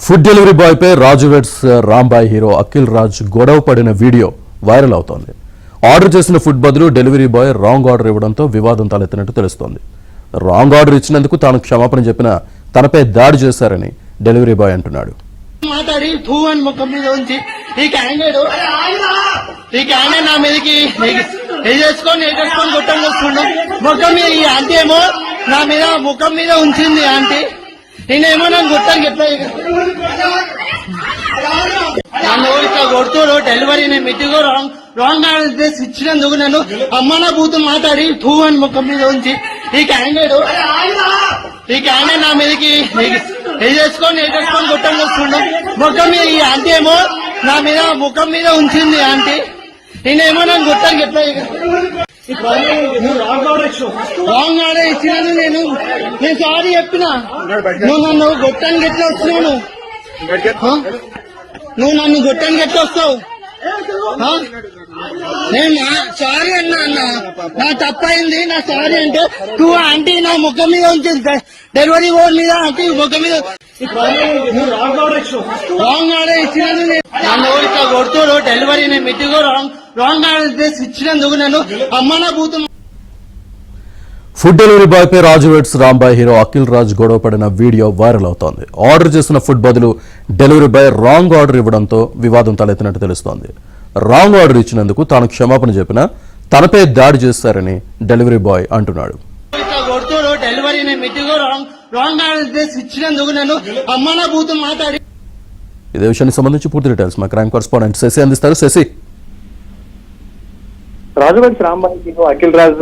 Food delivery boy పై రాజు weds Rambai hero Akhil Raj గొడవ పడిన video viral అవుతోంది. ఆర్డర్ చేసిన ఫుడ్ బదులు డెలివరీ బాయ్ రాంగ్ ఆర్డర్ ఇవ్వడంతో వివాదం తలెత్తినట్టు తెలుస్తోంది. రాంగ్ ఆర్డర్ ఇచ్చినందుకు తాను క్షమాపణ చెప్పిన తనపై దాడి చేశారని డెలివరీ బాయ్ అంటున్నాడు. నా మీద ముఖం మీద ఉంచింది ఆంటీ. నేనేమో నన్ను గుర్తానికి ఎట్లా నన్ను ఇట్లా కొడుతుడు డెలివరీ నేను మెట్టిగో రాంగ్ అడ్రస్ ఇచ్చినందుకు నన్ను అమ్మన బూతు మాట్లాడి టూ అని ముఖం మీద ఉంచి ఈ క్యాండిడేట్ నా మీదకి వేసుకొని ఎగేసుకొని గుట్టం వస్తుండు. ముఖం మీద ఈ ఆంటీ ఏమో నా మీద ముఖం మీద ఉంచింది ఆంటీ. నేనేమో నన్ను గుర్తానికి ఎట్లా రాంగ్ ఆర్డర్ ఇచ్చినాను. నేను సారీ చెప్పినా. నువ్వు నన్ను గొట్టానికి ఎట్లా వచ్చినావు? నువ్వు నన్ను గొట్టానికి ఎట్లా వస్తావు? నేను సారీ అన్నా నా తప్పైంది. నా సారీ అంటే టూ ఆంటీ నా ముఖం మీద ఉంచింది. డెలివరీ బోర్డు మీద ఆంటీ ముఖం మీద రాంగ్ ఆర్డర్ ఇచ్చినాను. నన్ను ఇట్లా కొడుతుడు డెలివరీ నేను మెట్టిగో రాంగ్ అడ్రస్ ఇచ్చినందుకు నన్ను అమ్మన బూతు. ఫుడ్ డెలివరీ బాయ్ పై రాజు వెడ్స్ రాంబాయ్ హీరో అఖిల్ రాజ్ గొడవ పడిన వీడియో వైరల్ అవుతోంది. ఆర్డర్ చేసిన ఫుడ్ బదులు డెలివరీ బాయ్ రాంగ్ ఆర్డర్ ఇవ్వడంతో వివాదం తలెత్తినట్టు తెలుస్తోంది. రాంగ్ ఆర్డర్ ఇచ్చినందుకు తాను క్షమాపణ చెప్పినా తనపై దాడి చేశారని డెలివరీ బాయ్ అంటున్నాడు. కొడుతుడు డెలివరీ నేను మెట్టిగో రాంగ్ అడ్రస్ ఇచ్చినందుకు నన్ను అమ్మన బూతు మాట్లాడి. ఇదే విషయానికి సంబంధించి పూర్తి డీటెయిల్స్ మా క్రైమ్ కరెస్పాండెంట్ శశి అందిస్తారు. శశి, రాజు వెడ్స్ రాంబాయ్ అఖిల్ రాజ్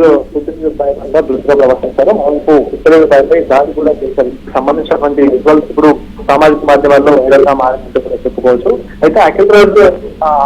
దృష్టిగా ప్రవర్తించారు. మనకు ఉత్తరపై దాడి కూడా చేశారు. సంబంధించినటువంటి విజువల్స్ ఇప్పుడు సామాజిక మాధ్యమాల్లో వైరల్ గా మారినట్టు కూడా చెప్పుకోవచ్చు. అయితే అఖిల్ రాజ్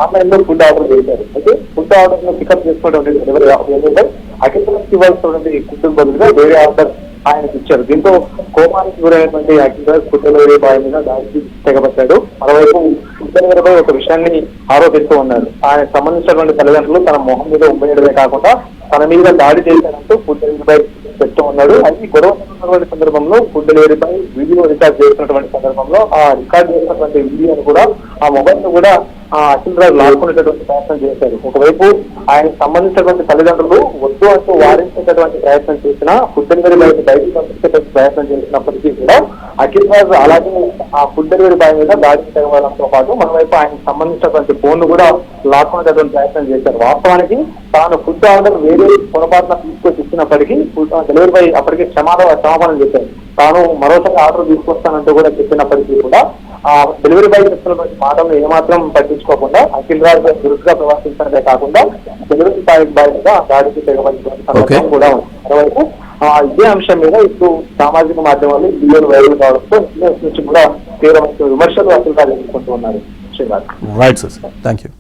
ఆన్లైన్ లో ఫుడ్ ఆర్డర్ చేశారు. అయితే ఫుడ్ ఆర్డర్ లో పికప్ చేసుకోవడం డెలివరీ ఏంటంటే అఖిల్ రాజ్ ఇవ్వాల్సినటువంటి ఫుడ్ బదులుగా వేరే ఆర్డర్ ఆయనకు ఇచ్చారు. దీంతో కోపానికి గురైనటువంటి Akhil Raj food delivery boy మీద దాడికి తెగబడ్డాడు. మరోవైపు ఫుడ్ డెలివరీ బాయ్ ఒక విషయాన్ని ఆరోపిస్తూ ఉన్నారు. ఆయనకు సంబంధించినటువంటి తల్లిదండ్రులు తన మొహం మీద ఉమ్మేయడమే కాకుండా తన మీద దాడి చేశారంటూ ఫుడ్ డెలివరీ బాయ్ చెప్తూ ఉన్నాడు. అయితే గొడవ ఉన్నటువంటి సందర్భంలో food delivery boy video record చేసినటువంటి సందర్భంలో ఆ రికార్డ్ చేసినటువంటి వీడియోను కూడా ఆ మొబైల్ ను కూడా అఖిల్ రాజ్ లాక్కునేటటువంటి ప్రయత్నం చేశారు. ఒకవైపు ఆయనకు సంబంధించినటువంటి తల్లిదండ్రులు వద్దు అంటూ వారించేటటువంటి ప్రయత్నం చేసినా ఫుడ్ డెలివరీ బాయ్ బయటకు పంపించేటటువంటి ప్రయత్నం చేసినప్పటికీ కూడా అఖిల్ రాజ్ అలాగే ఆ ఫుడ్ డెలివరీ బాయ్ మీద దాడికి తెగవడంతో పాటు మరోవైపు ఆయనకు సంబంధించినటువంటి ఫోన్ ను కూడా లాక్కునేటటువంటి ప్రయత్నం చేశారు. వాస్తవానికి తాను ఫుడ్ ఆర్డర్ వేరే పొరపాటున తీసుకొచ్చి ఇచ్చినప్పటికీ డెలివరీ బాయ్ అప్పటికే క్షమాపణ చేశారు. తాను మరోసారి ఆర్డర్ తీసుకొస్తానంటూ కూడా చెప్పినప్పటికీ కూడా ఆ డెలివరీ బాయ్ చెప్తున్నటువంటి మాటలను ఏమాత్రం పట్టించుకోకుండా అఖిల్ రాజ్ దురుసుగా ప్రవర్తించడమే కాకుండా డెలివరీ బాయ్ మీద దాడికి తెగవలసిన సందర్భం కూడా ఉంది. మరోవైపు ఇదే అంశం మీద ఇప్పుడు సామాజిక మాధ్యమాల్లో వీడియోలు వైరల్ కావడంతో నుంచి కూడా తీవ్రమైన విమర్శలు అఖిల్ రాజ్ ఎదుర్కొంటూ ఉన్నారు. Right sir, thank you.